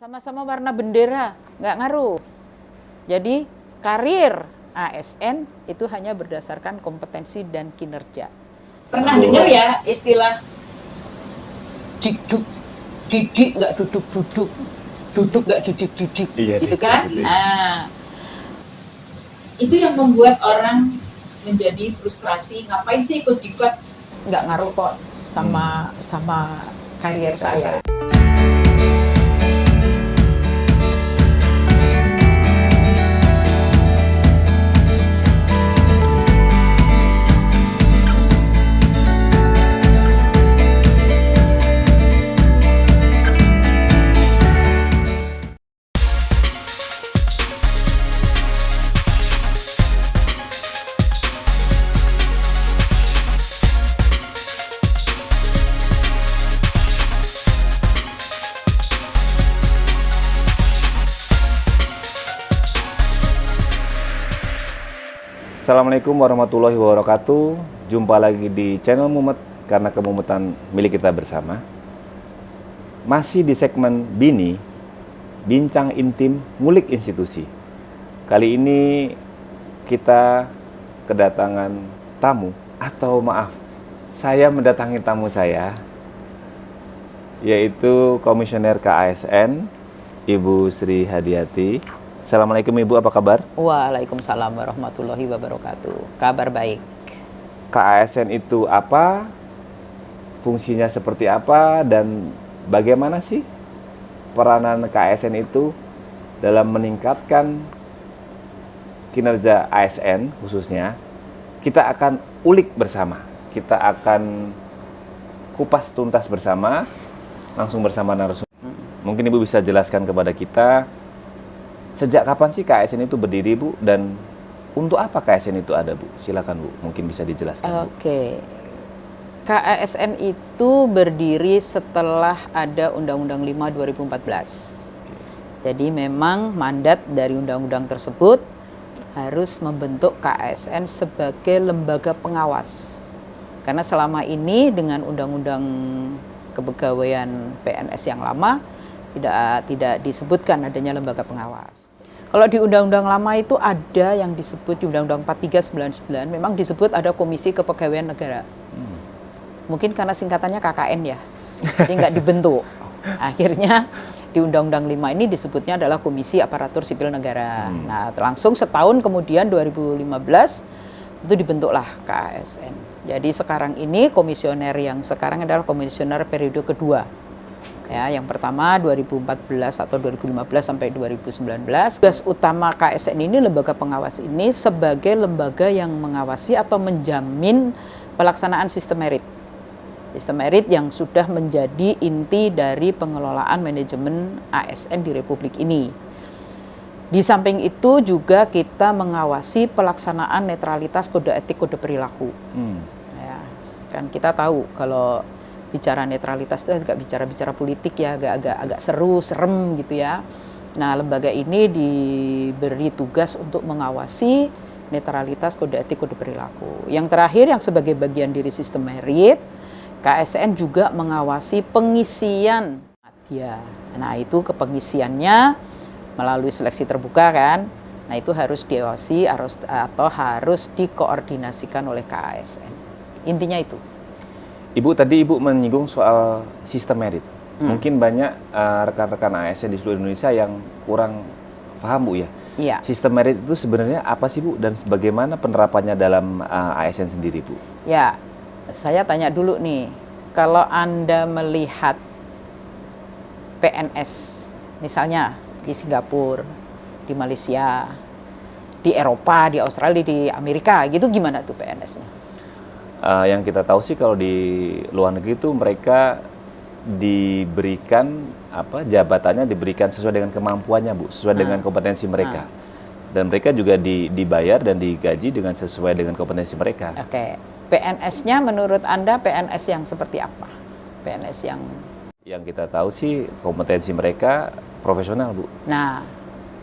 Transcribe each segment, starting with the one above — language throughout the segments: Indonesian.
Sama-sama warna bendera, nggak ngaruh. Jadi karir ASN itu hanya berdasarkan kompetensi dan kinerja. Pernah dengar ya istilah didik nggak duduk-duduk, duduk nggak didik-didik, Iya, gitu kan? didik. Nah, itu yang membuat orang menjadi frustrasi. Ngapain sih ikut diklat? Nggak ngaruh kok sama karier saya. Assalamualaikum warahmatullahi wabarakatuh. Jumpa lagi di channel Mumet karena kemumetan milik kita bersama. Masih di segmen Bini, bincang intim ngulik institusi. Kali ini kita kedatangan tamu, atau maaf, saya mendatangi tamu saya, yaitu Komisioner KASN, Ibu Sri Hadiati. Assalamualaikum Ibu, apa kabar? Waalaikumsalam warahmatullahi wabarakatuh. Kabar baik. KASN itu apa? Fungsinya seperti apa? Dan bagaimana sih peranan KASN itu dalam meningkatkan kinerja ASN khususnya? Kita akan ulik bersama. Kita akan kupas tuntas bersama, langsung bersama narasumber. Mungkin Ibu bisa jelaskan kepada kita, sejak kapan sih KASN itu berdiri, Bu? Dan untuk apa KASN itu ada, Bu? Silakan, Bu. Mungkin bisa dijelaskan, Bu. Oke. KASN itu berdiri setelah ada Undang-Undang 5 2014. Jadi memang mandat dari undang-undang tersebut harus membentuk KASN sebagai lembaga pengawas. Karena selama ini dengan Undang-Undang Kepegawaian PNS yang lama tidak disebutkan adanya lembaga pengawas. Kalau di Undang-Undang lama itu ada yang disebut di Undang-Undang 4399, memang disebut ada Komisi Kepegawaian Negara. Mungkin karena singkatannya KKN ya, jadi nggak dibentuk. Akhirnya di Undang-Undang 5 ini disebutnya adalah Komisi Aparatur Sipil Negara. Nah, langsung setahun kemudian 2015 itu dibentuklah KASN. Jadi sekarang ini komisioner yang sekarang adalah komisioner periode kedua. Ya, yang pertama 2014 atau 2015 sampai 2019. Tugas utama KASN ini, lembaga pengawas ini, sebagai lembaga yang mengawasi atau menjamin pelaksanaan sistem merit. Sistem merit yang sudah menjadi inti dari pengelolaan manajemen ASN di Republik ini. Di samping itu juga kita mengawasi pelaksanaan netralitas kode etik, kode perilaku. Ya, kan kita tahu kalau bicara netralitas itu agak bicara politik ya, agak seru, serem gitu ya. Nah, lembaga ini diberi tugas untuk mengawasi netralitas kode etik, kode perilaku. Yang terakhir, yang sebagai bagian dari sistem merit, KASN juga mengawasi pengisian media. Nah, itu kepengisiannya melalui seleksi terbuka kan. Nah, itu harus diawasi atau harus dikoordinasikan oleh KASN. Intinya itu. Ibu, tadi Ibu menyinggung soal sistem merit. Mungkin banyak rekan-rekan ASN di seluruh Indonesia yang kurang paham, Bu, ya. Iya. Sistem merit itu sebenarnya apa sih, Bu? Dan bagaimana penerapannya dalam ASN sendiri, Bu? Ya, saya tanya dulu nih. Kalau Anda melihat PNS, misalnya di Singapura, di Malaysia, di Eropa, di Australia, di Amerika, gitu gimana tuh PNS-nya? Yang kita tahu sih kalau di luar negeri itu mereka diberikan jabatannya diberikan sesuai dengan kemampuannya, Bu, sesuai dengan kompetensi mereka. Dan mereka juga dibayar dan digaji dengan sesuai dengan kompetensi mereka. Oke. PNS-nya menurut Anda PNS yang seperti apa? PNS yang kita tahu sih kompetensi mereka profesional, Bu. Nah,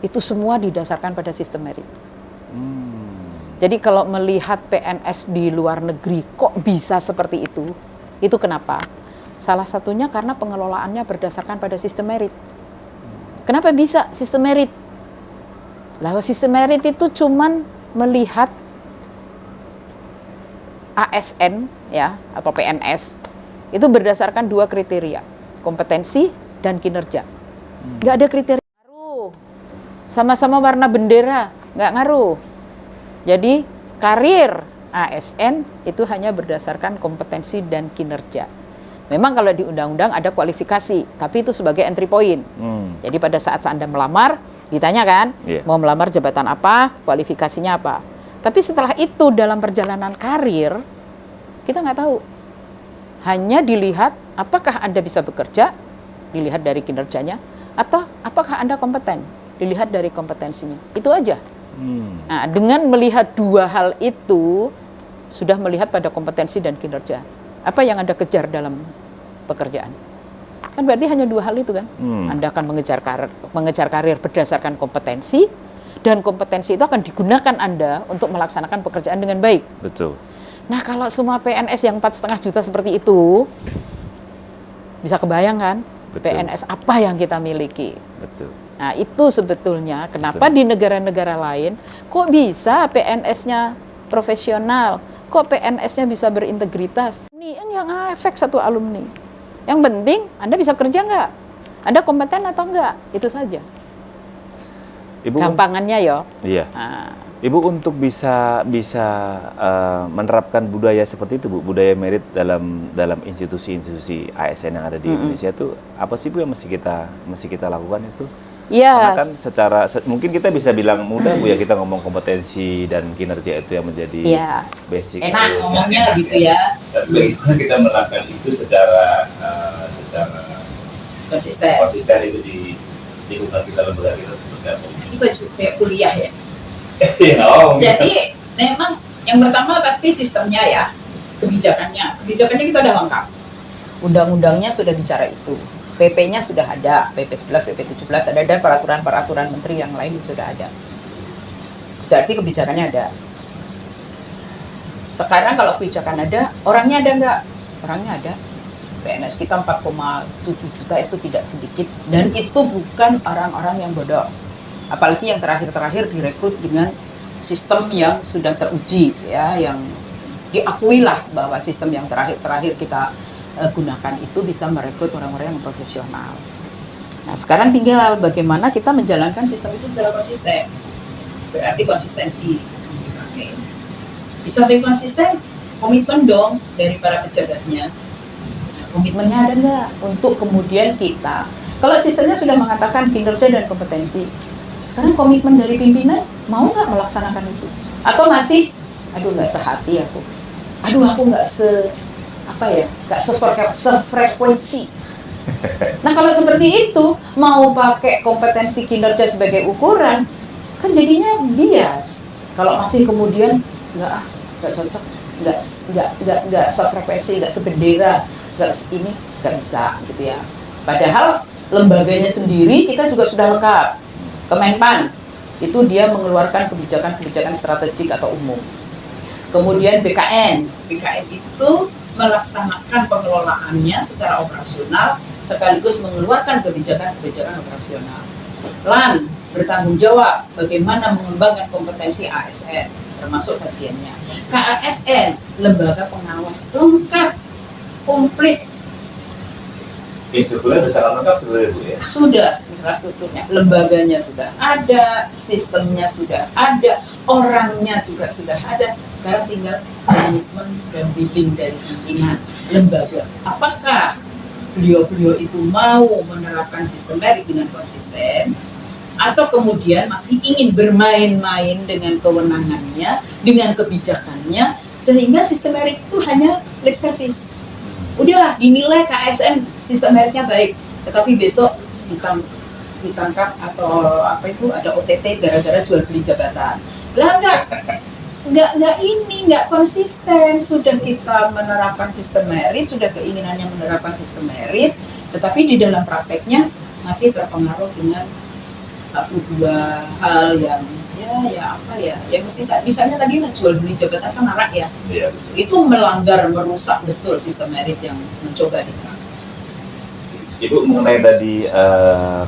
itu semua didasarkan pada sistem merit. Jadi kalau melihat PNS di luar negeri kok bisa seperti itu kenapa? Salah satunya karena pengelolaannya berdasarkan pada sistem merit. Kenapa bisa sistem merit? Lah sistem merit itu cuman melihat ASN ya atau PNS itu berdasarkan 2 kriteria, kompetensi dan kinerja. Nggak ada kriteria ngaruh. Sama-sama warna bendera, nggak ngaruh. Jadi karir ASN itu hanya berdasarkan kompetensi dan kinerja. Memang kalau di undang-undang ada kualifikasi, tapi itu sebagai entry point. Jadi pada saat Anda melamar, ditanya kan, mau melamar jabatan apa, kualifikasinya apa. Tapi setelah itu dalam perjalanan karir, kita nggak tahu. Hanya dilihat apakah Anda bisa bekerja, dilihat dari kinerjanya, atau apakah Anda kompeten, dilihat dari kompetensinya. Itu aja. Nah, dengan melihat 2 hal itu, sudah melihat pada kompetensi dan kinerja. Apa yang Anda kejar dalam pekerjaan? Kan berarti hanya 2 hal itu kan. Anda akan mengejar karir berdasarkan kompetensi, dan kompetensi itu akan digunakan Anda untuk melaksanakan pekerjaan dengan baik. Betul. Nah, kalau semua PNS yang 4,5 juta seperti itu, bisa kebayang kan? Betul. PNS apa yang kita miliki? Betul. Nah, itu sebetulnya kenapa di negara-negara lain kok bisa PNS-nya profesional, kok PNS-nya bisa berintegritas. Ini yang efek satu alumni. Yang penting Anda bisa kerja nggak? Anda kompeten atau nggak? Itu saja. Ibu, gampangannya ya. Iya. Nah, Ibu untuk bisa menerapkan budaya seperti itu, Bu, budaya merit dalam institusi-institusi ASN yang ada di Indonesia itu apa sih, Bu, yang mesti kita lakukan itu? ya, Karena kan mungkin kita bisa bilang mudah, Bu, ya, kita ngomong kompetensi dan kinerja itu yang menjadi basic. Enak ngomongnya gitu ya. Tapi bagaimana kita menerapkan itu secara konsisten itu di lingkungan kita, lembaga kita seperti apa? Ini baju kayak kuliah ya. Jadi memang yang pertama pasti sistemnya ya, kebijakannya kita udah lengkap. Undang-undangnya sudah bicara itu, PP-nya sudah ada, PP 11, PP 17 ada, dan peraturan-peraturan menteri yang lain sudah ada. Berarti kebijakannya ada. Sekarang kalau kebijakan ada, orangnya ada nggak? Orangnya ada. PNS kita 4,7 juta itu tidak sedikit, dan itu bukan orang-orang yang bodoh. Apalagi yang terakhir-terakhir direkrut dengan sistem yang sudah teruji, ya, yang diakui lah bahwa sistem yang terakhir kita gunakan itu bisa merekrut orang-orang yang profesional. Nah, sekarang tinggal bagaimana kita menjalankan sistem itu secara konsisten. Berarti konsistensi. Oke. Bisa sampai konsisten, komitmen dong dari para pejabatnya. Nah, komitmennya ada nggak untuk kemudian kita? Kalau sistemnya sudah mengatakan kinerja dan kompetensi, sekarang komitmen dari pimpinan mau nggak melaksanakan itu? Atau masih, aduh nggak sehati aku, aduh aku nggak sefrekuensi. Nah, kalau seperti itu mau pakai kompetensi kinerja sebagai ukuran, kan jadinya bias. Kalau masih kemudian nggak cocok, nggak sefrekuensi, nggak sebendera, nggak bisa gitu ya. Padahal lembaganya sendiri kita juga sudah lengkap. Kemenpan itu dia mengeluarkan kebijakan-kebijakan strategik atau umum. Kemudian BKN itu melaksanakan pengelolaannya secara operasional sekaligus mengeluarkan kebijakan-kebijakan operasional. LAN bertanggung jawab bagaimana mengembangkan kompetensi ASN termasuk kajiannya. KASN lembaga pengawas lengkap, komplit. Infrastrukturnya sudah sangat lengkap sebenarnya, Bu, ya? Sudah, infrastrukturnya, lembaganya sudah ada, sistemnya sudah ada, orangnya juga sudah ada. Sekarang tinggal komitmen dan bidding dari pimpinan lembaga. Apakah beliau-beliau itu mau menerapkan sistem merit dengan konsisten, atau kemudian masih ingin bermain-main dengan kewenangannya, dengan kebijakannya, sehingga sistem merit itu hanya lip service. Udah dinilai KSN sistem meritnya baik, tetapi besok ditangkap atau ada OTT gara-gara jual beli jabatan. Lah nggak konsisten. Sudah kita menerapkan sistem merit, sudah keinginannya menerapkan sistem merit, tetapi di dalam prakteknya masih terpengaruh dengan 1-2 hal yang mesti misalnya tadi lah jual beli jabatan kan marak ya. Iya. Itu melanggar, merusak betul sistem merit yang mencoba diterapkan. Ibu mengenai tadi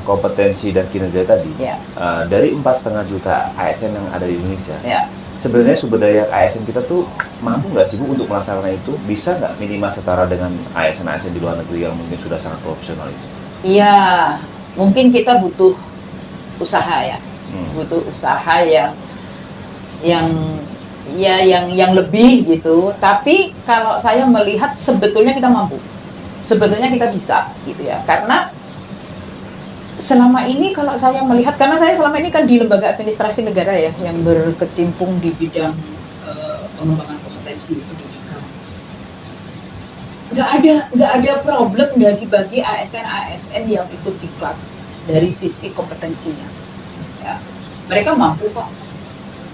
kompetensi dan kinerja tadi, Ya. dari 4,5 juta ASN yang ada di Indonesia, Ya. sebenarnya sumber daya ASN kita tuh mampu nggak sih Bu untuk melaksanakan itu? Bisa nggak minimal setara dengan ASN-ASN di luar negeri yang mungkin sudah sangat profesional itu? Iya, mungkin kita butuh usaha ya, butuh usaha yang lebih gitu. Tapi kalau saya melihat sebetulnya kita mampu, sebetulnya kita bisa gitu ya. Karena selama ini kalau saya melihat, karena saya selama ini kan di lembaga administrasi negara ya, yang berkecimpung di bidang pengembangan kompetensi pendidikan. Nggak ada problem bagi ASN yang ikut diklat dari sisi kompetensinya. Ya. Mereka mampu kok.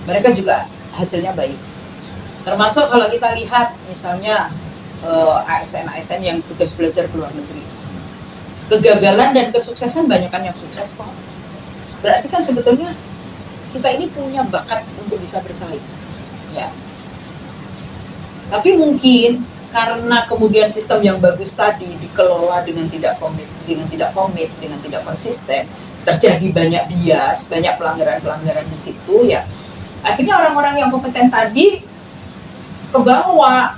Mereka juga hasilnya baik. Termasuk kalau kita lihat misalnya ASN yang tugas belajar ke luar negeri. Kegagalan dan kesuksesan banyak kan yang sukses kok. Berarti kan sebetulnya kita ini punya bakat untuk bisa bersaing. Ya. Tapi mungkin karena kemudian sistem yang bagus tadi dikelola dengan tidak komit, dengan tidak konsisten, terjadi banyak bias, banyak pelanggaran di situ ya. Akhirnya orang-orang yang kompeten tadi kebawa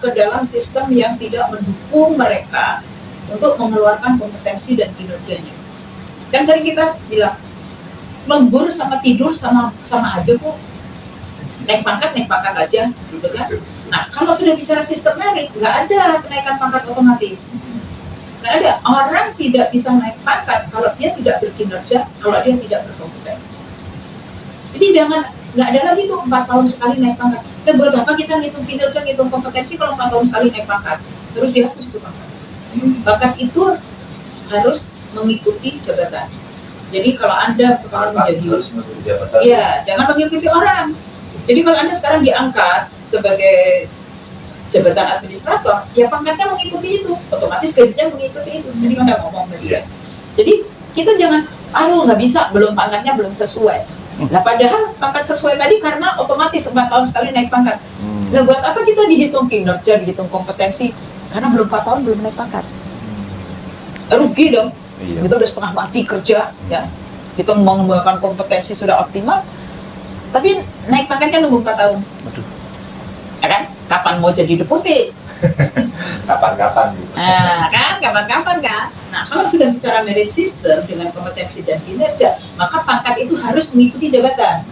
ke dalam sistem yang tidak mendukung mereka untuk mengeluarkan kompetensi dan kinerjanya. Kan sering kita bilang lembur sama tidur sama aja kok. Naik pangkat aja, gitu kan? Nah, kalau sudah bicara sistem merit, nggak ada kenaikan pangkat otomatis. Nggak ada. Orang tidak bisa naik pangkat kalau dia tidak berkinerja, kalau dia tidak berkompeten. Jadi nggak ada lagi tuh 4 tahun sekali naik pangkat. Dan buat apa kita ngitung kinerja, ngitung kompetensi kalau 4 tahun sekali naik pangkat? Terus dihapus itu pangkat. Pangkat itu harus mengikuti jabatan. Jadi kalau Anda sekarang harus mengikuti jabatan. Iya, jangan mengikuti orang. Jadi kalau Anda sekarang diangkat sebagai jabatan administrator, ya pangkatnya mengikuti itu, otomatis gajinya mengikuti itu. Jadi Anda ngomong tadi ya. Jadi kita jangan, nggak bisa, pangkatnya belum sesuai. Nah padahal pangkat sesuai tadi karena otomatis 4 tahun sekali naik pangkat. Nah buat apa kita dihitung kinerja, dihitung kompetensi? Karena belum 4 tahun belum naik pangkat. Rugi dong. Iya. Kita udah setengah mati kerja, ya. Kita mengembangkan kompetensi sudah optimal, tapi naik pangkatnya nunggu 4 tahun. Aduh. Ya kan? Kapan mau jadi deputi? Kapan-kapan gitu. Nah, kan? Kapan-kapan kan? Nah, kalau sudah bicara merit system dengan kompetensi dan kinerja, maka pangkat itu harus mengikuti jabatan.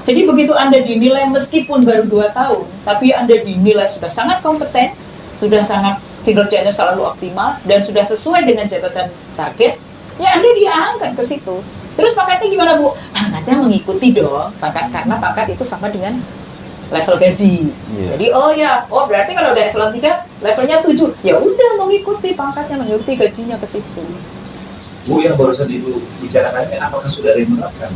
Jadi begitu Anda dinilai meskipun baru 2 tahun, tapi Anda dinilai sudah sangat kompeten, sudah sangat kinerjanya selalu optimal, dan sudah sesuai dengan jabatan target, ya Anda diangkat ke situ. Terus pangkatnya gimana Bu? Pangkatnya mengikuti dong, karena pangkat itu sama dengan level gaji. Iya. Jadi berarti kalau udah eselon 3 levelnya 7, ya udah mengikuti pangkatnya, mengikuti gajinya ke situ. Bu, yang barusan Ibu bicarakannya apakah sudah ada yang menerapkan?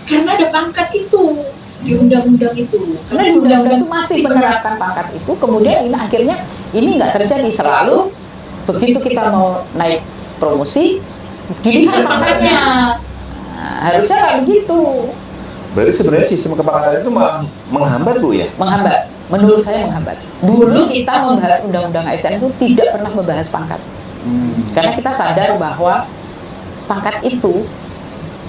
Karena ada pangkat itu di undang-undang itu. Karena di undang-undang itu masih menerapkan pangkat itu, kemudian ini akhirnya ini nggak terjadi selalu. Begitu kita mau naik promosi, dilihat pangkatnya. Nah, harusnya nggak begitu. Berarti sebenarnya sistem kepangkatan itu menghambat Bu ya? Menghambat. Menurut saya menghambat. Dulu kita membahas undang-undang ASN itu tidak pernah membahas pangkat. Karena kita sadar bahwa pangkat itu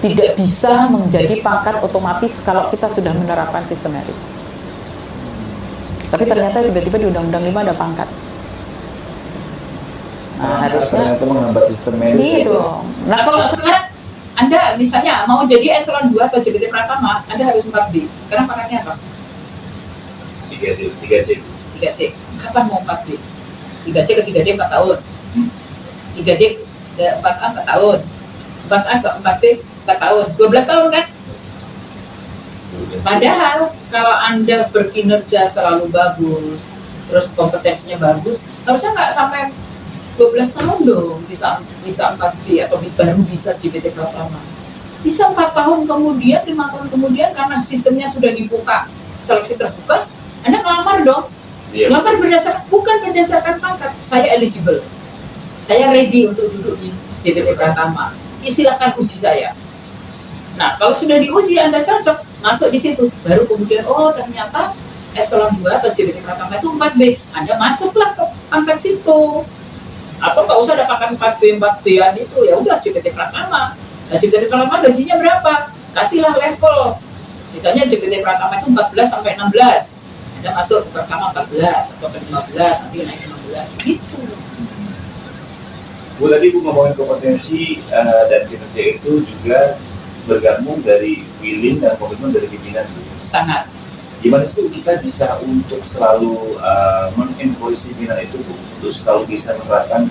tidak bisa menjadi pangkat otomatis kalau kita sudah menerapkan sistem merit. Tapi ternyata tiba-tiba di Undang-Undang 5 ada pangkat. Nah, harusnya ternyata menghambat sistem merit. iya dong. Nah, kalau sekarang Anda misalnya mau jadi eselon 2 atau JBT Pratama, Anda harus 4B. Sekarang pangkatnya apa? 3C. 3C. Kapan mau 4B? 3C ke 3D 4 tahun. 3D ke 4A 4 tahun. 4A ke 4B 4 tahun. 12 tahun kan? Padahal kalau Anda berkinerja selalu bagus, terus kompetensinya bagus, harusnya nggak sampai 12 tahun dong bisa 4B atau baru bisa JBT Pratama. Bisa 4 tahun kemudian, 5 tahun kemudian karena sistemnya sudah dibuka, seleksi terbuka, Anda ngelamar dong. Iya. Ngelamar bukan berdasarkan pangkat, saya eligible. Saya ready untuk duduk di JBT Pratama. Silakan uji saya. Nah, kalau sudah diuji Anda cocok, masuk di situ. Baru kemudian, ternyata eselon 2 atau JBT Pratama itu 4B. Anda masuklah ke pangkat situ. Atau nggak usah ada pakai 4B-an itu, ya udah JPT Pratama. Nah, JPT Pratama gajinya berapa? Kasihlah level. Misalnya JPT Pratama itu 14 sampai 16. Ada masuk pertama 14 atau ke 15, nanti naik ke 16 gitu. Bu, tadi Bu ngomongin kompetensi dan kinerja itu juga bergabung dari willing dan komitmen dari pimpinan, Bu. Sangat. Gimana sih Bu, kita bisa untuk selalu mengencourage pimpinan itu, Bu, untuk selalu bisa menerapkan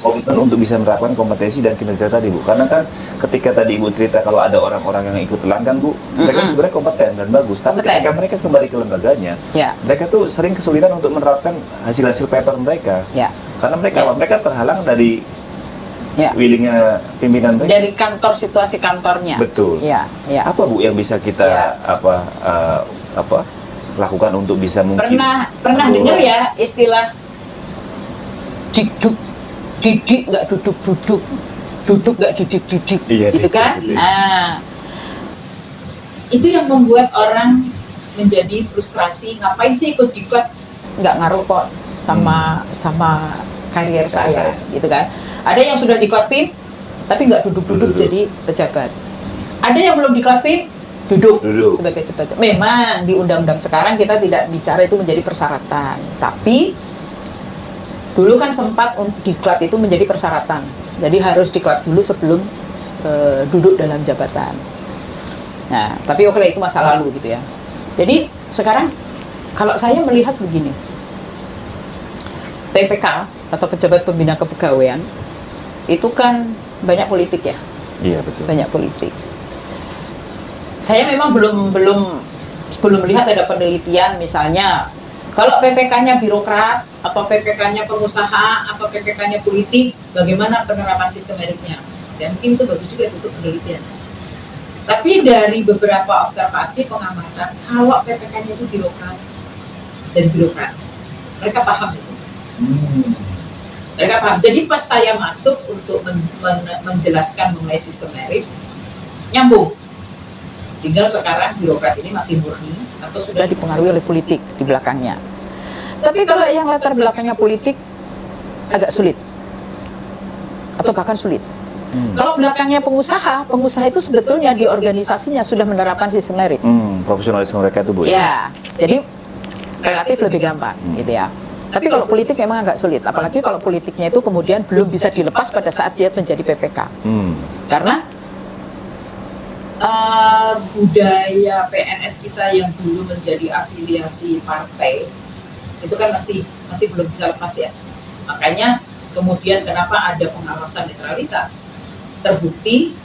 komitmen untuk bisa menerapkan kompetensi dan kinerja tadi, Bu? Karena kan ketika tadi Ibu cerita kalau ada orang-orang yang ikut telankan, Bu, mereka sebenarnya kompeten dan bagus, tapi ketika mereka kembali ke lembaganya, mereka tuh sering kesulitan untuk menerapkan hasil-hasil paper mereka. Karena mereka terhalang dari willingnya pimpinan mereka. Dari kantor, situasi kantornya. Betul. Apa Bu yang bisa kita lakukan untuk bisa mungkin pernah dengar ya istilah didik nggak duduk nggak didik, gitu kan? Itu yang membuat orang menjadi frustrasi. Ngapain sih ikut diklat? Nggak ngaruh kok sama karier saya, gitu kan? Ada yang sudah diklatin tapi nggak duduk jadi pejabat. Ada yang belum diklatin duduk sebagai pejabat. Memang di undang-undang sekarang kita tidak bicara itu menjadi persyaratan, tapi dulu kan sempat diklat itu menjadi persyaratan. Jadi harus diklat dulu sebelum duduk dalam jabatan. Nah, tapi oke, itu masa lalu gitu ya. Jadi sekarang kalau saya melihat begini, PPK atau pejabat pembina kepegawaian itu kan banyak politik ya. Iya, betul. Banyak politik. Saya memang belum melihat ada penelitian misalnya kalau PPK-nya birokrat atau PPK-nya pengusaha atau PPK-nya politik, bagaimana penerapan sistem meritnya? Ya mungkin itu bagus juga untuk penelitian. Tapi dari beberapa observasi pengamatan, kalau PPK-nya itu birokrat dan birokrat, mereka paham itu. Mereka paham. Jadi pas saya masuk untuk menjelaskan mengenai sistem merit, nyambung. Tinggal sekarang birokrat ini masih murni atau sudah dipengaruhi oleh politik di belakangnya. Tapi kalau yang latar belakangnya politik agak sulit atau bahkan sulit. Kalau belakangnya pengusaha itu sebetulnya di organisasinya sudah menerapkan sistem merit. Profesionalisme mereka itu, Bu. Ya, jadi relatif lebih gampang gitu ya. Tapi kalau politik memang agak sulit, apalagi kalau politiknya itu kemudian belum bisa dilepas pada saat dia menjadi PPK. Karena budaya PNS kita yang dulu menjadi afiliasi partai itu kan masih belum bisa lepas ya. Makanya kemudian kenapa ada pengawasan netralitas. Terbukti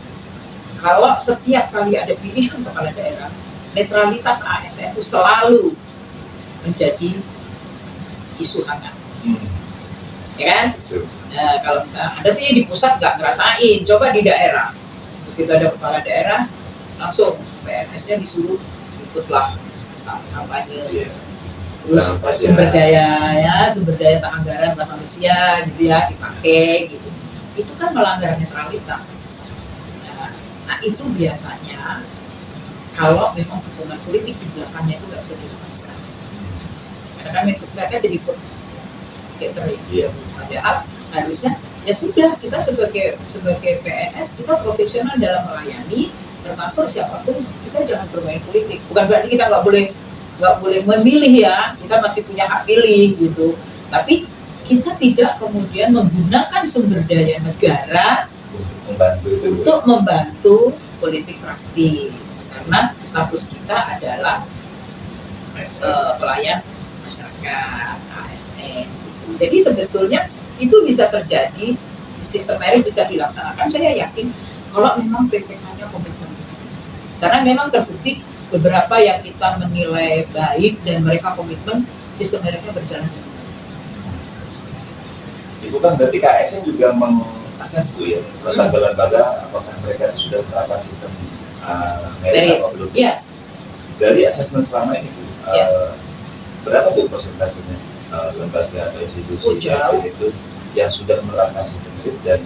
kalau setiap kali ada pilihan kepala daerah, netralitas ASN itu selalu menjadi isu hangat. Ya kan? Nah, kalau misalnya ada sih di pusat nggak ngerasain, coba di daerah. Begitu ada kepala daerah, langsung PNS-nya disuruh ikutlah kampanye. Terus sumber daya anggaran manusia gitu ya dipakai gitu. Itu kan melanggar netralitas. Nah itu biasanya kalau memang hubungan politik di belakangnya itu nggak bisa dilepaskan. Karena kan mereka jadi catering. Padahal harusnya ya sudah kita sebagai PNS kita profesional dalam melayani, termasuk siapapun kita jangan bermain politik. Bukan berarti kita nggak boleh memilih ya, kita masih punya hak pilih gitu. Tapi kita tidak kemudian menggunakan sumber daya negara untuk membantu politik praktis, karena status kita adalah pelayan masyarakat, ASN gitu. Jadi sebetulnya itu bisa terjadi, sistem merit bisa dilaksanakan. Saya yakin kalau memang PPK-nya komitmen di sini, karena memang terbukti beberapa yang kita menilai baik dan mereka komitmen, sistem meritnya berjalan dengan baik. Itu kan berarti KSN juga mengakses itu ya, lembaga-lembaga apakah mereka sudah menerapkan sistem merit atau belum? Iya. Dari asesmen selama ini, berapa tuh persentasenya lembaga atau institusi KSN itu yang sudah menerapkan sistem merit dan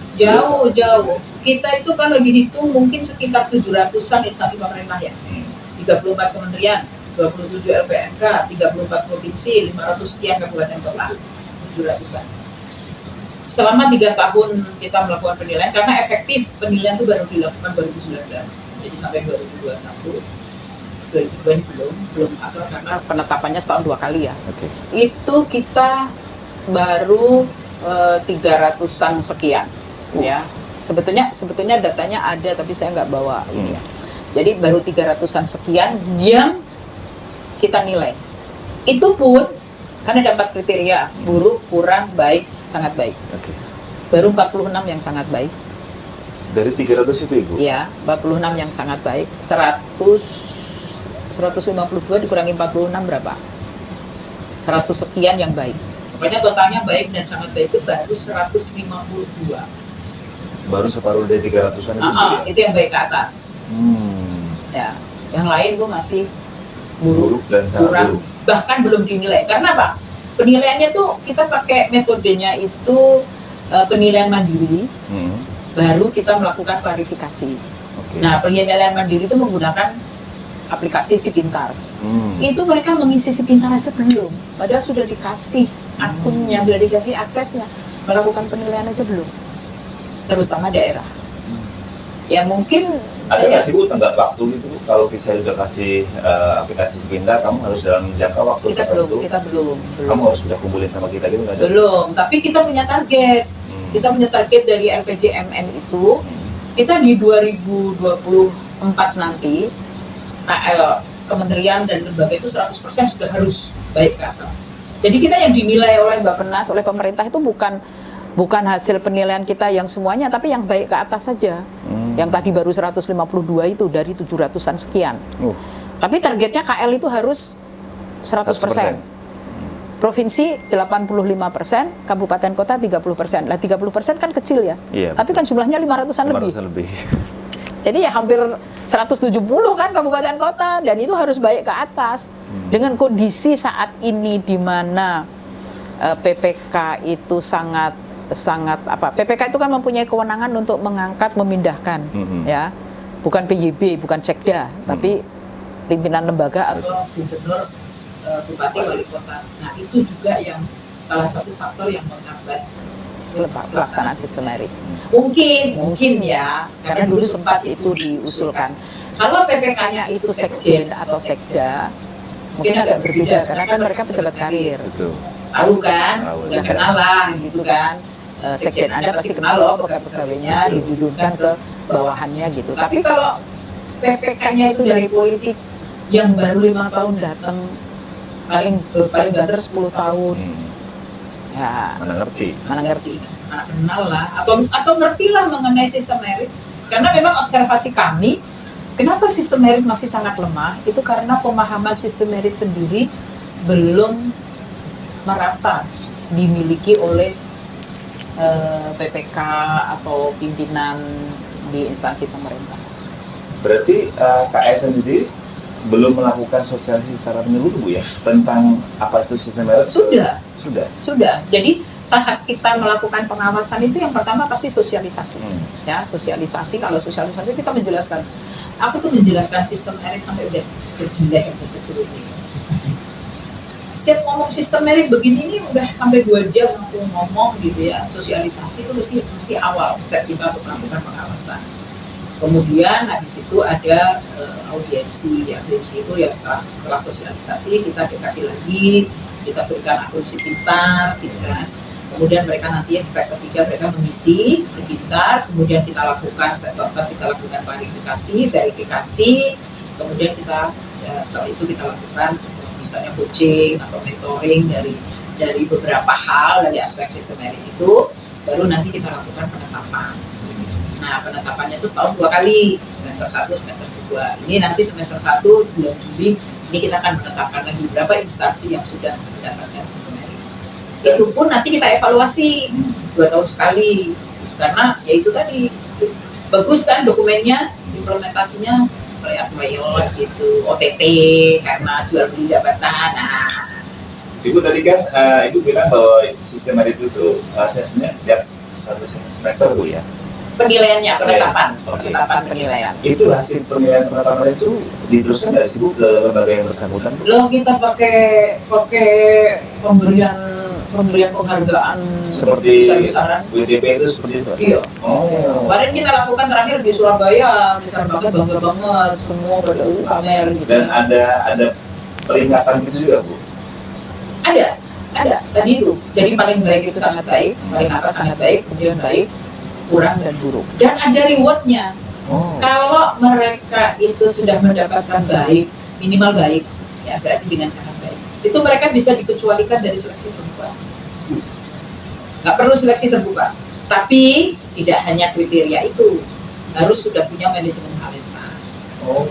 jauh. Kita itu kalau dihitung mungkin sekitar 700-an instansi pemerintah ya. 34 kementerian, 27 LPNK, 34 provinsi, 500 sekian kabupaten kota, 700-an. selama 3 tahun kita melakukan penilaian, karena efektif penilaian itu baru dilakukan 2019, jadi sampai 2021, 2022 belum apa karena penetapannya setahun 2 kali ya. Oke. Itu kita baru 300-an sekian, ya. Sebetulnya datanya ada, tapi saya nggak bawa ini ya. Jadi baru 300-an sekian yang kita nilai. Itu pun karena ada 4 kriteria, buruk, kurang, baik, sangat baik. Oke. Baru 46 yang sangat baik. Dari 300 itu Ibu? Ya, 46 yang sangat baik. 152 dikurangi 46 berapa? 100 sekian yang baik. Pokoknya totalnya baik dan sangat baik itu baru 152. Baru separuh dari 300-an itu ya? Itu yang baik ke atas. Ya, yang lain tuh masih buruk dan sangat kurang, buruk. bahkan belum dinilai. Karena apa? Penilaiannya tuh kita pakai metodenya itu penilaian mandiri, baru kita melakukan klarifikasi. Oke. Nah, penilaian mandiri itu menggunakan aplikasi Si Pintar. Itu mereka mengisi Si Pintar aja belum, padahal sudah dikasih akunnya, sudah dikasih aksesnya, melakukan penilaian aja belum, terutama daerah. Ya mungkin Ada nggak sih Bu tenggat waktu gitu Bu? Kalau saya sudah kasih aplikasi Si Pintar, kamu harus dalam jangka waktu kita belum. Kamu harus sudah kumpulin sama kita gitu nggak ada? Belum, tapi kita punya target. Kita punya target dari RPJMN itu, kita di 2024 nanti KL, kementerian dan lembaga itu 100% sudah harus baik ke atas. Jadi kita yang dinilai oleh Bappenas, oleh pemerintah itu bukan hasil penilaian kita yang semuanya, tapi yang baik ke atas saja. Yang tadi baru 152 itu dari 700-an sekian. Tapi targetnya KL itu harus 100%. Provinsi 85%, kabupaten kota 30%. Lah 30% kan kecil ya. Iya, tapi kan jumlahnya 500-an lebih. Jadi ya hampir 170 kan kabupaten kota, dan itu harus baik ke atas. Dengan kondisi saat ini di mana PPK itu sangat PPK itu kan mempunyai kewenangan untuk mengangkat, memindahkan, ya, bukan PYB, bukan Sekda, tapi pimpinan lembaga atau gubernur, bupati, wali kota. Nah itu juga yang salah satu faktor yang menghambat pelaksanaan sistem merit. Mungkin ya, karena dulu sempat itu diusulkan. Kalau PPK-nya itu Sekjen atau Sekda, mungkin agak berbeda, karena kan mereka pejabat karir. Betul. Tahu kan, udah kenal lah gitu kan. Sekjen Anda pasti kenal loh pegawai-pegawainya, didudukkan ke bawahannya gitu. Tapi kalau PPK-nya itu dari politik yang baru 5 tahun datang, paling banter 10 tahun, ya mana ngerti, mana kenal lah, atau ngertilah mengenai sistem merit. Karena memang observasi kami, kenapa sistem merit masih sangat lemah, itu karena pemahaman sistem merit sendiri belum merata dimiliki oleh PPK atau pimpinan di instansi pemerintah. Berarti KS sendiri belum melakukan sosialisasi secara menyeluruh Bu ya tentang apa itu sistem merit? Sudah. Jadi tahap kita melakukan pengawasan itu yang pertama pasti sosialisasi. Ya, sosialisasi. Kalau sosialisasi kita menjelaskan. Aku tuh menjelaskan sistem merit sampai udah jelek bahasa Jawa. Setiap ngomong sistem merit begini nih udah sampai 2 jam aku ngomong gitu ya. Sosialisasi itu mesti awal step kita untuk melakukan pengawasan. Kemudian habis itu ada audiensi. Audiensi itu ya setelah sosialisasi kita dekati lagi, kita berikan akun Si Pintar gitu kan. Kemudian mereka nanti step ketiga mereka mengisi Si Pintar, kemudian kita lakukan step keempat, kita lakukan klarifikasi, verifikasi, kemudian kita setelah itu kita lakukan misalnya coaching atau mentoring dari beberapa hal dari aspek sistem merit itu, baru nanti kita lakukan penetapan. Nah, penetapannya itu setahun 2 kali, semester 1, semester 2. Ini nanti semester 1 bulan Juli, ini kita akan menetapkan lagi berapa instansi yang sudah mendapatkan sistem merit. Itu pun nanti kita evaluasi 2 tahun sekali, karena ya itu tadi bagus kan dokumennya, implementasinya play-out gitu, OTT karena jual beli jabatan. Nah, Ibu tadi kan Ibu bilang bahwa sistem merit itu asesmennya setiap 1 semester Bu ya? Penilaiannya, penetapan penilaian. Itu hasil penilaian penetapan itu diteruskan nggak sih Bu ke lembaga yang bersangkutan? Loh, kita pakai pemberian pemberian penghargaan Seperti besar-besaran. WTP itu seperti itu. Iya. Oh. Kemarin kita lakukan terakhir di Surabaya, besar banget, bangga banget, semua pada pamer gitu. Dan ada peringatan gitu juga, Bu. Ada tadi itu. Jadi paling baik itu sangat baik, paling atas sangat baik, kemudian baik, kurang dan buruk. Dan ada rewardnya. Oh. Kalau mereka itu sudah mendapatkan baik, minimal baik, ya berarti dengan sangat baik. Itu mereka bisa dikecualikan dari seleksi terbuka. Nggak perlu seleksi terbuka. Tapi tidak hanya kriteria itu, harus sudah punya manajemen talenta. Oh.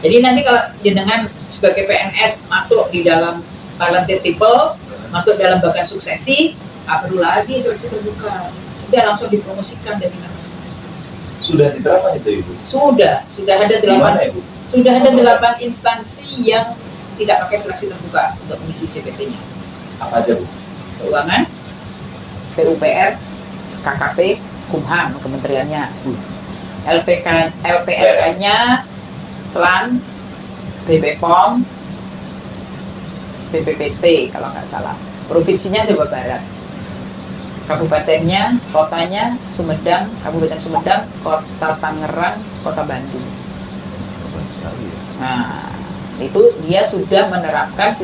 Jadi nanti kalau jenengan sebagai PNS masuk di dalam talented people, masuk dalam bagian suksesi, nggak perlu lagi seleksi terbuka. Udah langsung dipromosikan dari mana. Sudah diterapkan itu, Ibu? Sudah ada Di mana, 8 Ibu? sudah ada 8 instansi yang tidak pakai seleksi terbuka untuk mengisi CPT-nya. Apa aja, Bu? Keuangan, PUPR, KKP, Kumham kementeriannya, LPK-nya, Plan, BPOM, BPPT kalau nggak salah. Provinsinya Jawa Barat. Kabupatennya, kotanya Sumedang, Kabupaten Sumedang, Kota Tangerang, Kota Bandung. Nah, itu dia sudah menerapkan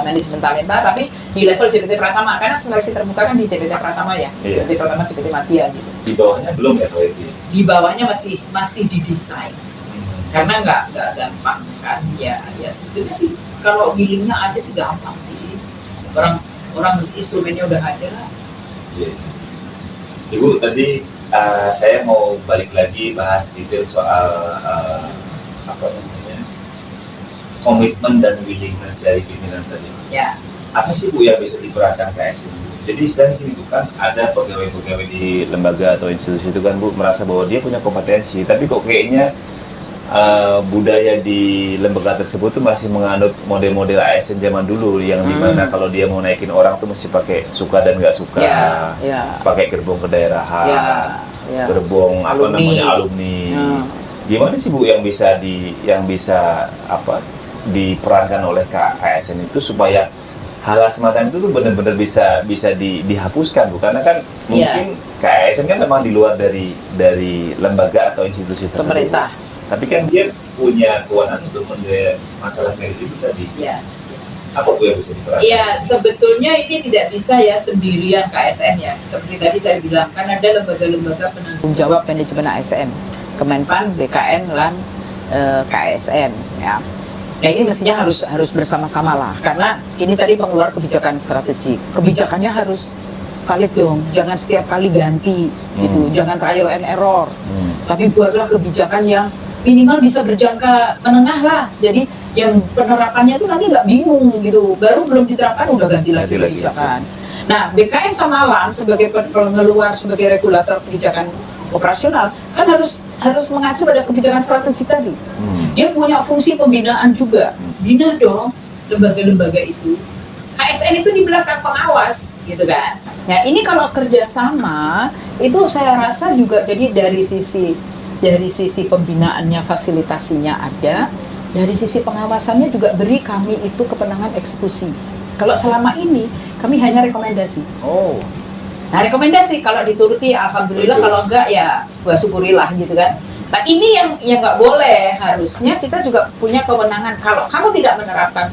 manajemen talenta, tapi di level JPT Pratama, karena seleksi terbuka kan di JPT Pratama ya, Iya. JPT Pratama, JPT Madya gitu. Di bawahnya belum ya, kalau itu? Di bawahnya masih didesain, karena nggak gampang kan, ya sebetulnya sih kalau willingnya ada sih gampang sih, orang instrumennya udah ada. Iya. Ibu, tadi saya mau balik lagi bahas detail soal apa namanya, komitmen dan willingness dari pimpinan tadi. Ya. Apa sih, Bu, yang bisa diperankan KSN? Jadi istilahnya gini, Bu, kan ada pegawai-pegawai di lembaga atau institusi itu kan, Bu, merasa bahwa dia punya kompetensi, tapi kok kayaknya budaya di lembaga tersebut tuh masih menganut model-model ASN zaman dulu yang dimana kalau dia mau naikin orang tuh mesti pakai suka dan nggak suka, pakai gerbong kedaerahan, gerbong apa namanya alumni. Gimana sih, Bu, yang bisa diperankan oleh KSN itu supaya hal semacam itu tuh benar-benar bisa dihapuskan, Bu? Karena kan mungkin KSN kan memang di luar dari lembaga atau institusi tersebut. Pemerintah. Tapi kan dia punya kewenangan untuk menilai masalah merit itu tadi. Ya. Apa, Bu, yang bisa diperankan? Ya, sebetulnya ini tidak bisa ya sendirian KSN ya. Seperti tadi saya bilang, kan ada lembaga-lembaga penanggung jawab manajemen ASN, Kemenpan, BKN, LAN, KSN ya. Nah, ini mestinya harus bersama-sama lah, karena ini tadi pengeluar kebijakan strategik. Kebijakannya harus valid dong, jangan setiap kali ganti gitu, jangan trial and error. Tapi buatlah kebijakan yang minimal bisa berjangka menengah lah. Jadi yang penerapannya itu nanti nggak bingung gitu. Baru belum diterapkan udah ganti lagi kebijakan. Nah, BKN sama LAN sebagai pengeluar, sebagai regulator kebijakan operasional kan harus mengacu pada kebijakan strategik tadi. Dia punya fungsi pembinaan juga. Bina dong lembaga-lembaga itu. KSN itu di belakang pengawas gitu kan. Nah, ini kalau kerjasama itu saya rasa juga jadi dari sisi pembinaannya, fasilitasinya ada, dari sisi pengawasannya juga beri kami itu kewenangan eksekusi. Kalau selama ini kami hanya rekomendasi. Nah, rekomendasi kalau dituruti alhamdulillah, kalau enggak ya syukurilah gitu kan. Nah, ini yang nggak boleh. Harusnya kita juga punya kewenangan kalau kamu tidak menerapkan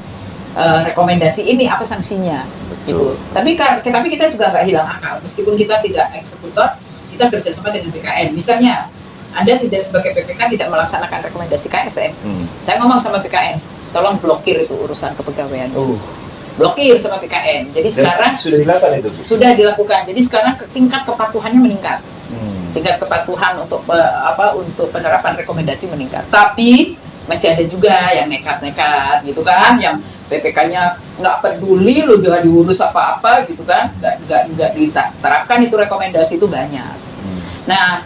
rekomendasi ini, apa sanksinya gitu. Tapi kita juga nggak hilang akal, meskipun kita tidak eksekutor, kita kerjasama dengan BKN. Misalnya Anda tidak sebagai PPK tidak melaksanakan rekomendasi KSN, saya ngomong sama BKN, tolong blokir itu urusan kepegawaian. Blokir sama BKN. Jadi sekarang sudah dilakukan itu, Bu? Sudah dilakukan. Jadi sekarang tingkat kepatuhannya meningkat. Tingkat kepatuhan untuk penerapan rekomendasi meningkat. Tapi masih ada juga yang nekat-nekat gitu kan, yang PPK-nya nggak peduli, lu udah diurus apa-apa gitu kan, nggak diterapkan itu rekomendasi itu banyak. Nah,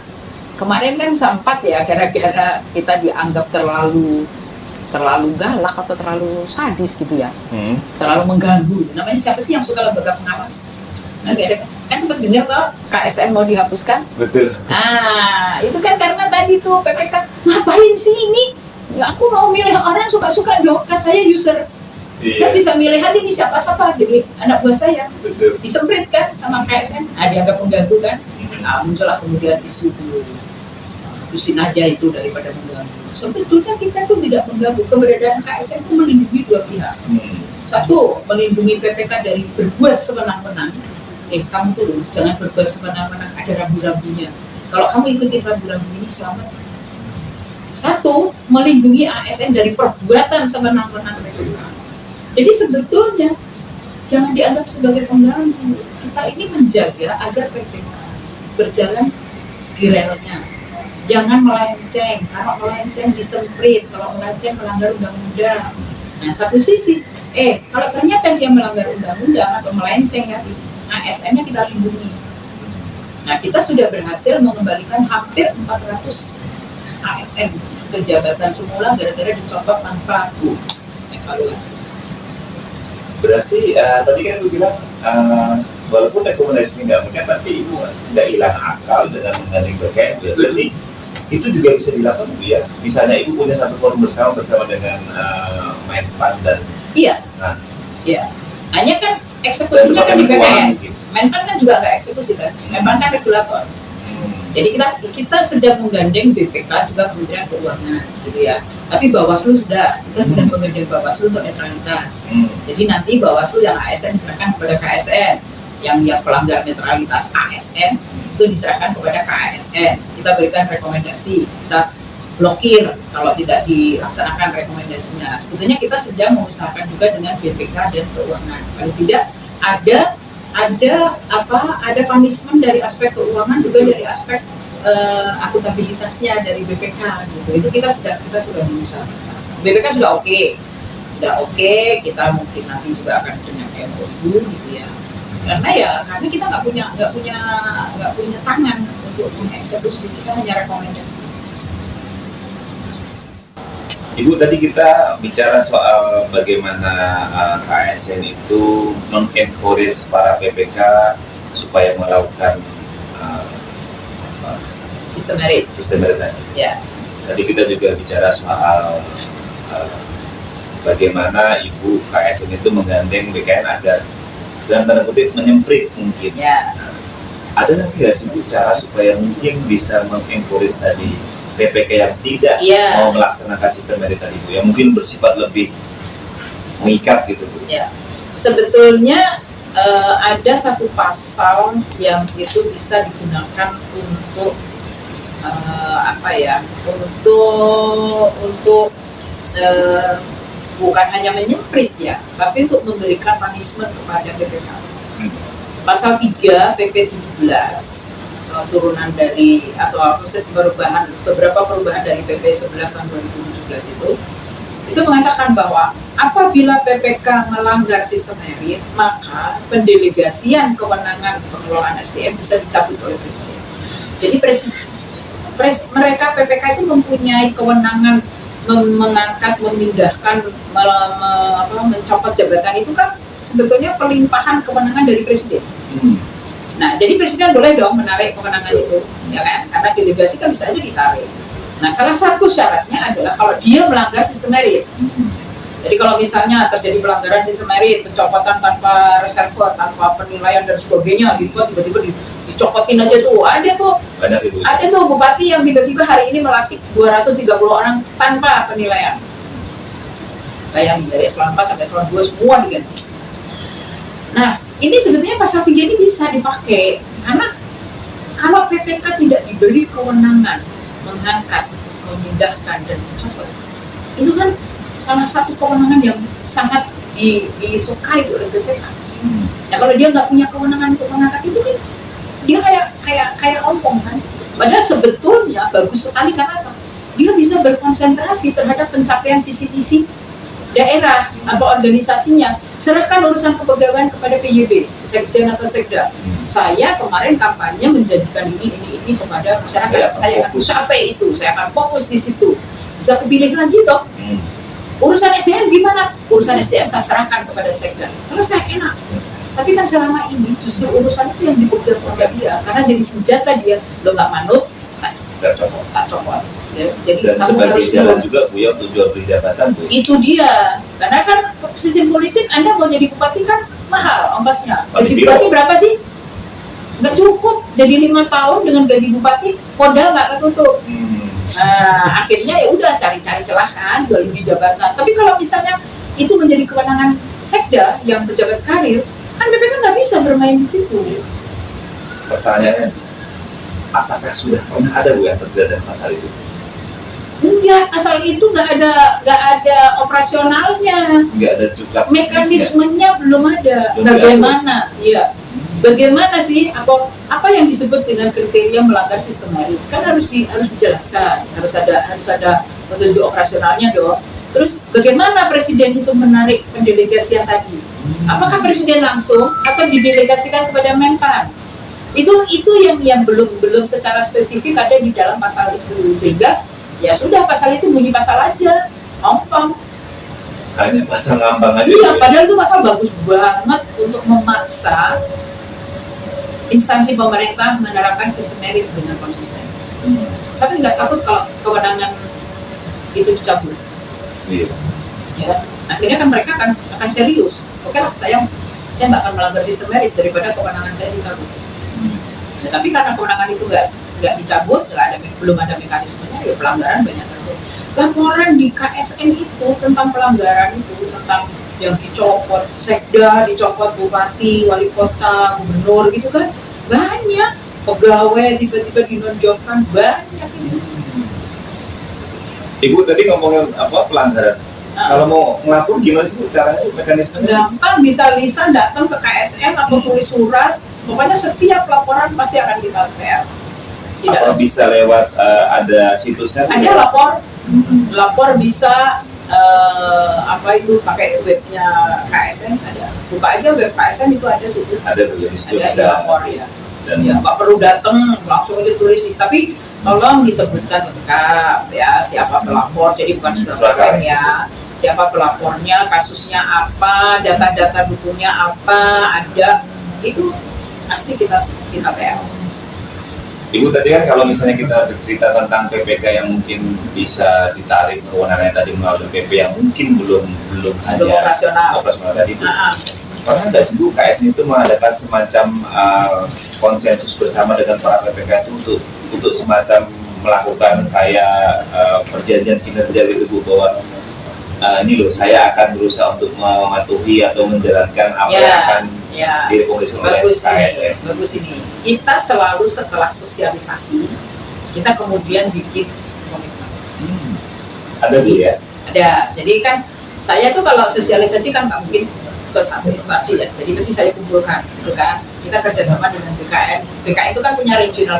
kemarin kan sempat ya gara-gara kita dianggap terlalu galak atau terlalu sadis gitu ya, terlalu mengganggu. Namanya siapa sih yang suka lembaga pengawas? Nah, kan sempat dengar toh KSN mau dihapuskan. Betul. Nah, itu kan karena tadi tuh PPK ngapain sih ini? Ya, aku mau milih orang suka-suka dong, kan saya user Saya bisa milih hati ini siapa jadi anak buah saya. Betul. Disemprit kan sama KSN, dianggap mengganggu kan. Nah, muncullah kemudian isu itu, usin aja itu daripada mengganggu. Sebetulnya kita tuh tidak mengganggu, keberadaan KSN itu melindungi dua pihak. Satu, melindungi PPK dari berbuat sewenang-wenang. Kamu tuh loh, jangan berbuat sewenang-wenang, ada rambu-rambunya. Kalau kamu ikutin rambu-rambu ini, selamat. Satu, melindungi ASN dari perbuatan sewenang-wenang PPK. Jadi sebetulnya jangan dianggap sebagai pengganggu. Kita ini menjaga agar PPK berjalan di relnya. Jangan melenceng. Kalau melenceng disemprit, kalau melenceng melanggar undang-undang. Nah, satu sisi, kalau ternyata dia melanggar undang-undang atau melenceng ya, ASN-nya kita lindungi. Nah, kita sudah berhasil mengembalikan hampir 400 ASN ke jabatan semula gara-gara dicopot tanpa evaluasi. Berarti tadi kan Ibu bilang walaupun rekomendasi nggak punya, tapi Ibu nggak hilang akal dengan menggandeng BKN. Berarti itu juga bisa dilakukan Bu ya. Misalnya Ibu punya satu forum bersama dengan Menpan dan iya. Nah, iya. Hanya kan eksekusinya kan di BKN. Menpan kan juga nggak eksekusi kan. Menpan kan regulator. Jadi kita sedang menggandeng BPK juga Kementerian Keuangan gitu ya. Tapi Bawaslu kita sudah menggandeng Bawaslu untuk netralitas. Jadi nanti Bawaslu yang ASN diserahkan kepada KSN, yang pelanggar netralitas ASN itu diserahkan kepada KASN. Kita berikan rekomendasi, kita blokir kalau tidak dilaksanakan rekomendasinya. Sebetulnya kita sedang mengusahakan juga dengan BPK dan Keuangan. Paling tidak ada punishment dari aspek keuangan juga dari aspek akuntabilitasnya dari BPK gitu. Itu kita sudah mengusahakan. BPK sudah oke, kita mungkin nanti juga akan dengan MOU gitu ya. Karena kita nggak punya tangan untuk mengeksekusi, kita hanya rekomendasi. Ibu, tadi kita bicara soal bagaimana KSN itu mengencourage para PPK supaya melakukan Sistem merit tadi. ya. Tadi kita juga bicara soal bagaimana Ibu KSN itu menggandeng BKN agar dalam tanda kutip menyemprit mungkin. Ya. Ada lagi nggak sih Bu cara supaya mungkin bisa mengencourage tadi PPK yang tidak mau melaksanakan sistem merit tadi Bu, yang mungkin bersifat lebih mengikat gitu Bu? Ya. Sebetulnya ada satu pasal yang itu bisa digunakan untuk untuk bukan hanya menyemprit ya, tapi untuk memberikan punishment kepada PPK. Pasal 3 PP 17 turunan dari beberapa perubahan dari PP 11 tahun 2017 itu mengatakan bahwa apabila PPK melanggar sistem merit, maka pendelegasian kewenangan pengelolaan SDM bisa dicabut oleh Presiden. Jadi mereka PPK itu mempunyai kewenangan mengangkat, memindahkan, mencopot jabatan itu kan sebetulnya pelimpahan kewenangan dari Presiden. Nah, jadi Presiden boleh dong menarik kewenangan itu, ya kan? Karena delegasi kan bisa aja ditarik. Nah, salah satu syaratnya adalah kalau dia melanggar sistem merit. Jadi kalau misalnya terjadi pelanggaran sistem merit, pencopotan tanpa reserve, tanpa penilaian dan sebagainya, gitu, tiba-tiba dicopotin aja tuh. Ada tuh bupati yang tiba-tiba hari ini melantik 230 orang tanpa penilaian. Bayangin dari eselon 4 sampai eselon 2 semua diganti. Nah, ini sebetulnya pasal 3 ini bisa dipakai karena kalau PPK tidak diberi kewenangan mengangkat, memindahkan dan mencopot, itu kan salah satu kewenangan yang sangat disukai oleh PPK. Nah, kalau dia nggak punya kewenangan untuk mengangkat itu kan dia kayak ompong kan. Padahal sebetulnya bagus sekali karena apa? Dia bisa berkonsentrasi terhadap pencapaian visi-misi daerah atau organisasinya. Serahkan urusan kepegawaian kepada PYB, Sekjen atau Sekda. Saya kemarin kampanye menjanjikan ini kepada masyarakat. Saya akan capai itu, saya akan fokus di situ. Bisa kepilih lagi toh. Urusan SDM gimana? Urusan SDM saya serahkan kepada Sekda. Selesai, enak. Tapi kan selama ini justru urusan itu yang dipegang sama dia, karena jadi senjata dia. Lo nggak manut, tak copot. Jadi dan sebagai jalan juga Bu ya untuk jual beli jabatan Bu. Itu dia, karena kan sistem politik Anda mau jadi bupati kan mahal ongkosnya. Gaji Bupati bupati berapa sih? Nggak cukup. Jadi 5 tahun dengan gaji bupati modal nggak ketutup. Nah, akhirnya ya udah cari-cari celah kan jual beli jabatan. Tapi kalau misalnya itu menjadi kewenangan sekda yang pejabat karir, kan BPK nggak bisa bermain di situ. Pertanyaannya, apakah sudah pernah ada Bu yang terjadi pasal itu? Enggak, asal itu nggak ada operasionalnya. Nggak ada juga Mekanismenya belum ada. Belum Bagaimana? Iya. Bagaimana sih apa yang disebut dengan kriteria melanggar sistem merit? Kan harus dijelaskan, harus ada petunjuk operasionalnya dong. Terus bagaimana presiden itu menarik pendelegasian tadi? Apakah presiden langsung atau didelegasikan kepada Menpan? Itu yang belum secara spesifik ada di dalam pasal itu, sehingga ya sudah pasal itu bunyi pasal aja, ompong. hanya pasal ngambang aja. Iya, padahal itu pasal bagus banget untuk memaksa instansi pemerintah menerapkan sistem merit dengan konsisten. Tapi nggak takut kalau kewenangan itu dicabut. Iya. Ya, akhirnya kan mereka akan serius. Oke lah, saya nggak akan melanggar sistem merit daripada kewenangan saya dicabut. Ya, tapi karena kewenangan itu nggak dicabut, belum ada mekanismenya, ya pelanggaran banyak terjadi. Laporan di KSN itu tentang pelanggaran itu, tentang yang dicopot sekda, dicopot bupati, wali kota, gubernur gitu kan, banyak pegawai tiba-tiba dinonjolkan, banyak ini. Ibu tadi ngomongin pelanggaran. Kalau mau ngelapor gimana sih caranya, mekanismenya? Gampang, bisa lisan datang ke KSN atau tulis surat. Pokoknya setiap laporan pasti akan kita TR. Apa bisa lewat ada situsnya? Ada lapor bisa pakai webnya KSN, ada. Buka aja web KSN, itu ada situ. Ada tuh, jadi Ada lapor ya. Dan Ya nggak perlu datang langsung aja tulis sih, tapi tolong disebutkan lengkap ya siapa pelapor, jadi bukan sudah pakai ya. Siapa pelapornya, kasusnya apa, data-data bukunya apa, ada, itu pasti kita TR. Ibu tadi kan kalau misalnya kita bercerita tentang PPK yang mungkin bisa ditarik kewenangannya tadi melalui PP yang mungkin belum ada operasional tadi itu. Pernah nggak sih Bu KSN itu mengadakan semacam konsensus bersama dengan para PPK itu untuk semacam melakukan kayak perjanjian kinerja gitu Bu, bahwa ini loh saya akan berusaha untuk mematuhi atau menjalankan apa yang akan direkomendasikan oleh KSN. Bagus ini. Kita selalu setelah sosialisasi, kita kemudian bikin komitmen. Ada Bu ya? Ada. Jadi kan saya tuh kalau sosialisasi kan nggak mungkin ke satu instansi ya. Jadi mesti saya kumpulkan, gitu kan. Kita kerjasama dengan BKN. BKN itu kan punya regional,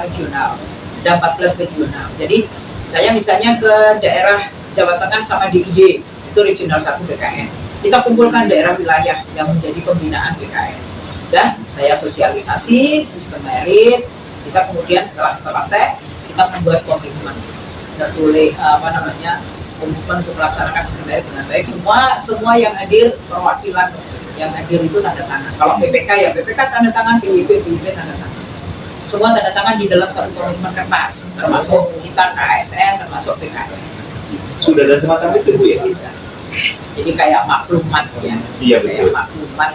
ada 14 regional. Jadi saya misalnya ke daerah Jawa Tengah sama DIY, itu regional 1 BKN. Kita kumpulkan daerah wilayah yang menjadi pembinaan BKN. Dan saya sosialisasi sistem merit. Kita kemudian setelah selesai kita membuat komitmen dan tulis komitmen untuk melaksanakan sistem merit dengan baik. Semua yang hadir, perwakilan yang hadir itu tanda tangan. Kalau PPK ya PPK tanda tangan, PIB tanda tangan. Semua tanda tangan di dalam satu komitmen kertas, termasuk kita KSN, termasuk PKN. Sudah ada semacam itu Bu ya? Jadi kayak maklumat ya. Iya Kayak betul. maklumat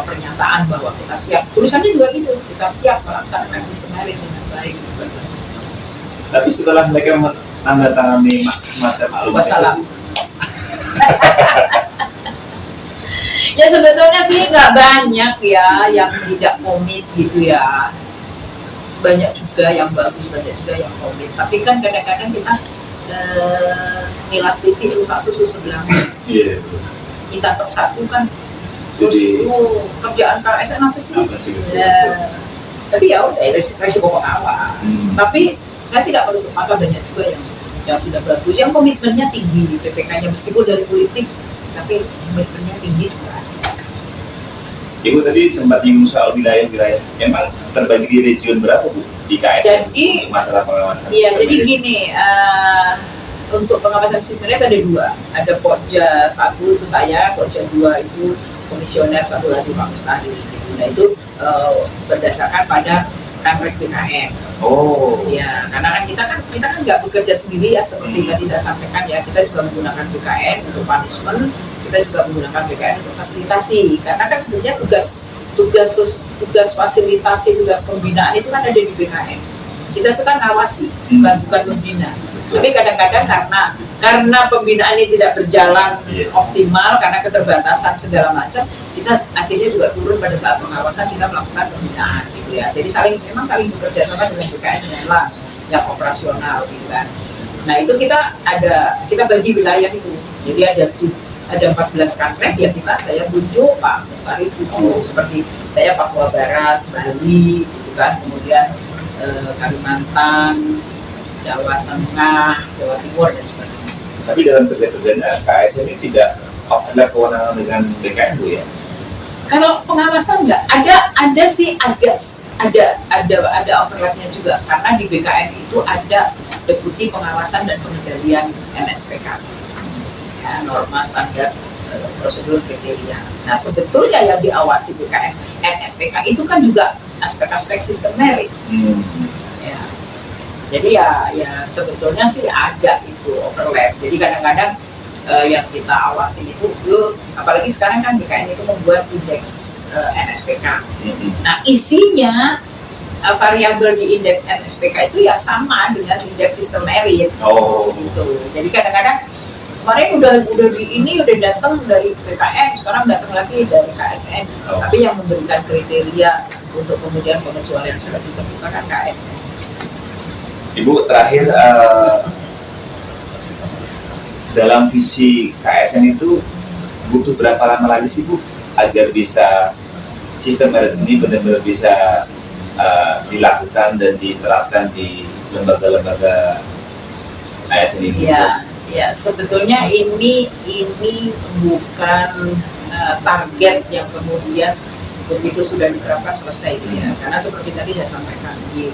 pernyataan bahwa kita siap. Tulisannya juga gitu, kita siap melaksanakan sistem merit dengan baik. Tapi setelah mereka menandatangani semacam maklumat Wassalam. Ya sebetulnya sih nggak banyak ya yang tidak komit gitu ya. Banyak juga yang bagus, banyak juga yang komit. Tapi kan kadang-kadang kita ngilas titik rusak susu sebelah. Iya. Kita persatukan. Jadi Kerjaan KSN apa sih? Tapi ya udah resiko pengawal. Tapi saya tidak menutup mata, banyak juga yang sudah bagus, yang komitmennya tinggi PPK-nya meskipun dari politik, tapi komitmennya tinggi juga. Ibu tadi sempat nyinggung soal wilayah-wilayah, emang terbagi di region berapa Bu di KSN Jadi untuk masalah pengawasan? Iya, jadi gini, untuk pengawasan sistem merit ada 2, ada Pokja 1 itu saya, Pokja 2 itu komisioner, 1 lagi Pak Mustari gitu. Nah itu berdasarkan pada Kanrek BKN. Oh. Ya, karena kan kita nggak bekerja sendiri ya, seperti tadi saya sampaikan ya, kita juga menggunakan BKN untuk punishment, kita juga menggunakan BKN untuk fasilitasi, karena kan sebenarnya tugas fasilitasi, tugas pembinaan itu kan ada di BKN. Kita itu kan ngawasi, bukan membina. Tapi kadang-kadang karena pembinaan ini tidak berjalan optimal karena keterbatasan segala macam, kita akhirnya juga turun pada saat pengawasan, kita melakukan pembinaan gitu ya. Jadi memang saling bekerja sama dengan BKN dengan LAN yang operasional gitu kan. Nah itu kita bagi wilayah itu. Jadi ada 14 kampret yang saya tunjuk, Pak Mustaris tunjuk, seperti saya Papua Barat, Bali gitu kan, kemudian Kalimantan, Jawa Tengah, Jawa Timur dan sebagainya. Tapi dalam kerja-kerjanya KSN ini tidak overlap kewenangan dengan BKN Bu ya? Kalau pengawasan nggak ada sih ada overlapnya juga, karena di BKN itu ada Deputi Pengawasan dan Pengendalian NSPK, ya, norma standar prosedur kriteria. Nah sebetulnya yang diawasi BKN NSPK itu kan juga aspek-aspek sistem merit. Ya. Jadi ya sebetulnya sih ada itu overlap. Jadi kadang-kadang yang kita awasi itu, apalagi sekarang kan BKN itu membuat indeks NSPK. Nah isinya variabel di indeks NSPK itu ya sama dengan indeks sistem merit. Gitu. Jadi kadang-kadang kemarin udah datang dari BKN, sekarang datang lagi dari KSN. Tapi yang memberikan kriteria untuk kemudian pengecualian seperti itu kan KSN. Ibu terakhir, dalam visi KSN itu butuh berapa lama lagi sih Bu agar bisa sistem merit ini benar-benar bisa dilakukan dan diterapkan di lembaga-lembaga ASN ini? Ya, sebetulnya ini bukan target yang kemudian begitu sudah diterapkan selesai ya. Karena seperti tadi saya sampaikan di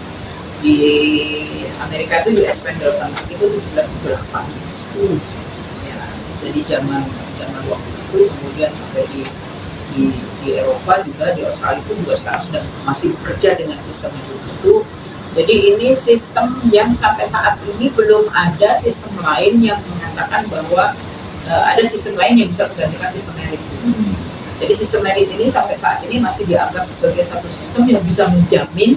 Amerika itu US Pendelton itu 1778. Ya, jadi zaman waktu itu, kemudian sampai di Eropa juga, di Australia itu juga sekarang sedang masih bekerja dengan sistem itu. Jadi ini sistem yang sampai saat ini belum ada sistem lain yang mengatakan bahwa ada sistem lain yang bisa menggantikan sistem merit. Jadi sistem merit ini sampai saat ini masih dianggap sebagai satu sistem yang bisa menjamin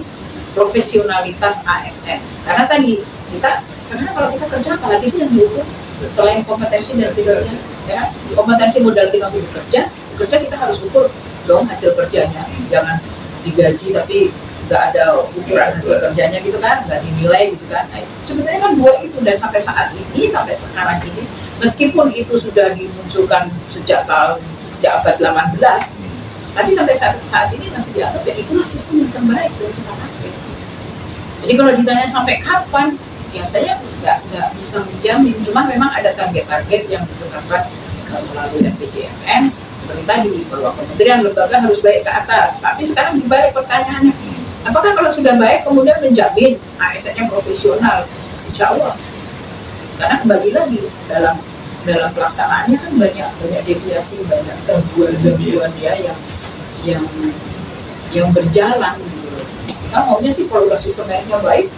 profesionalitas ASN. Karena tadi kita sebenarnya kalau kita kerja apalagi sih yang diukur selain kompetensi dan kinerja, ya kompetensi modal kita untuk bekerja kita harus ukur dong hasil kerjanya, jangan digaji tapi nggak ada ukuran hasil kerjanya gitu kan, nggak dinilai gitu kan. Nah, sebenarnya kan dua itu, dan sampai saat ini, sampai sekarang ini, meskipun itu sudah dimunculkan sejak abad 18, tapi sampai saat ini masih dianggap ya itulah sistem yang terbaik untuk kita pakai. Jadi kalau ditanya sampai kapan, ya saya nggak bisa menjamin. Cuma memang ada target-target yang ditetapkan melalui RPJMN seperti tadi, bahwa kementerian lembaga harus baik ke atas. Tapi sekarang dibalik pertanyaannya, apakah kalau sudah baik kemudian menjamin ASN-nya profesional? Insya Allah. Karena kembali lagi dalam pelaksanaannya kan banyak deviasi, banyak gangguan ya yang berjalan gitu. Kita maunya sih kalau udah sistemnya baik,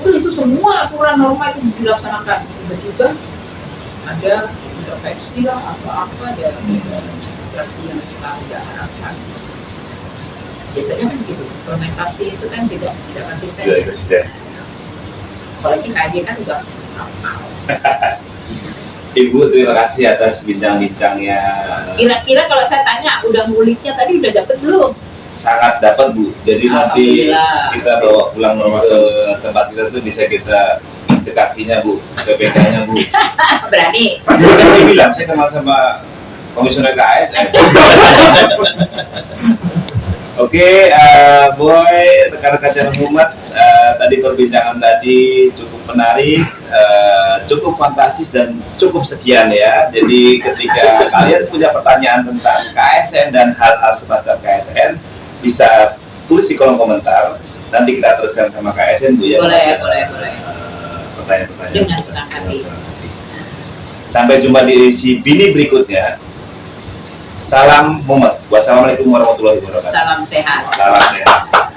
itu semua aturan norma itu dilaksanakan. Tiba-tiba ada intervensi lah, apa-apa dari instruksi yang kita tidak harapkan. Biasanya kan begitu, implementasi itu kan tidak konsisten. Apalagi KJ kan juga apa. Ibu terima kasih atas bincang-bincangnya. Kira-kira kalau saya tanya, udah nguliknya tadi udah dapet belum? Sangat dapat Bu. Jadi nanti kita bawa pulang ke tempat kita tuh bisa kita injek kakinya Bu, ke BK-nya Bu. Berani. Kan saya bilang saya kenal sama komisioner KSN. Oke, Boy, rekan-rekan channel Mumet, tadi perbincangan tadi cukup menarik, cukup fantastis dan cukup sekian ya. Jadi ketika kalian punya pertanyaan tentang KSN dan hal-hal semacam KSN, bisa tulis di kolom komentar. Nanti kita teruskan sama KSN Bu ya. Boleh. Pertanyaan-pertanyaan. Dengan senang hati. Sampai jumpa di edisi Bini berikutnya. Salam Mumet. Wassalamualaikum warahmatullahi wabarakatuh. Salam sehat. Salam sehat.